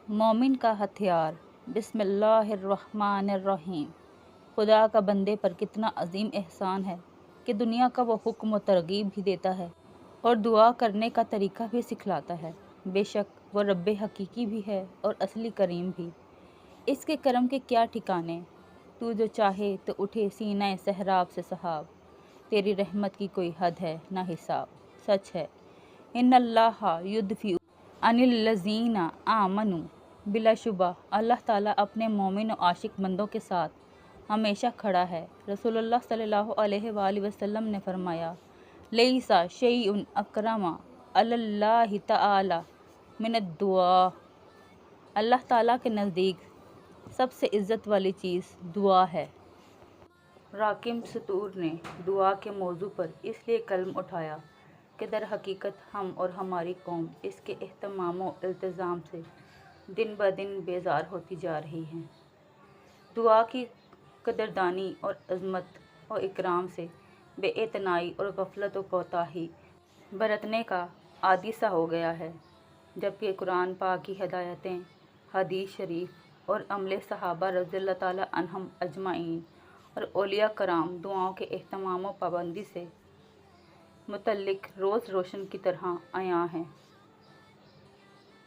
مومن کا ہتھیار۔ بسم اللہ الرحمن الرحیم۔ خدا کا بندے پر کتنا عظیم احسان ہے کہ دنیا کا وہ حکم و ترغیب بھی دیتا ہے اور دعا کرنے کا طریقہ بھی سکھلاتا ہے۔ بے شک وہ رب حقیقی بھی ہے اور اصلی کریم بھی۔ اس کے کرم کے کیا ٹھکانے، تو جو چاہے تو اٹھے سینہ سحراب سے سحاب۔ تیری رحمت کی کوئی حد ہے نہ حساب۔ سچ ہے ان اللہ یدفع عن الذین آمنوا، بلا شبہ اللہ تعالیٰ اپنے مومن و عاشق بندوں کے ساتھ ہمیشہ کھڑا ہے۔ رسول اللہ صلی اللہ علیہ وآلہ وسلم نے فرمایا، لیس شیء اکرم علی اللہ تعالی من الدعاء۔ اللہ تعالیٰ کے نزدیک سب سے عزت والی چیز دعا ہے۔ راکم ستور نے دعا کے موضوع پر اس لیے قلم اٹھایا کہ در حقیقت ہم اور ہماری قوم اس کے اہتمام و التزام سے دن بدن بیزار ہوتی جا رہی ہے۔ دعا کی قدردانی اور عظمت و اکرام سے بے اعتنائی اور غفلت و کوتاہی برتنے کا عادی سا ہو گیا ہے، جبکہ قرآن پاک کی ہدایتیں، حدیث شریف اور عمل صحابہ رضی اللہ تعالیٰ عنہم اجمعین اور اولیاء کرام دعاؤں کے اہتمام و پابندی سے متعلق روز روشن کی طرح عیاں ہیں۔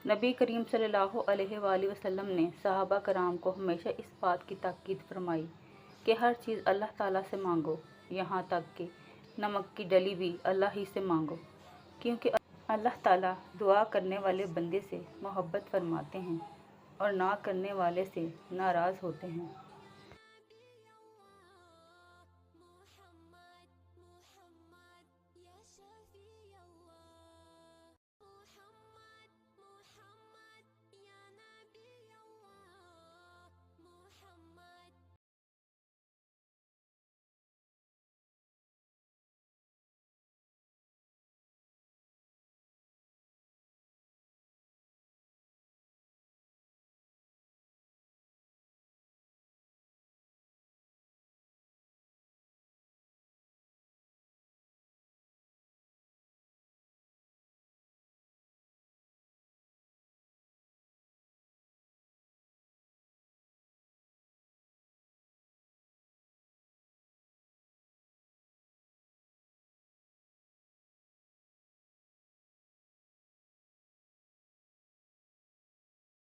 نبی کریم صلی اللہ علیہ وآلہ وسلم نے صحابہ کرام کو ہمیشہ اس بات کی تاکید فرمائی کہ ہر چیز اللہ تعالیٰ سے مانگو، یہاں تک کہ نمک کی ڈلی بھی اللہ ہی سے مانگو، کیونکہ اللہ تعالیٰ دعا کرنے والے بندے سے محبت فرماتے ہیں اور نہ کرنے والے سے ناراض ہوتے ہیں۔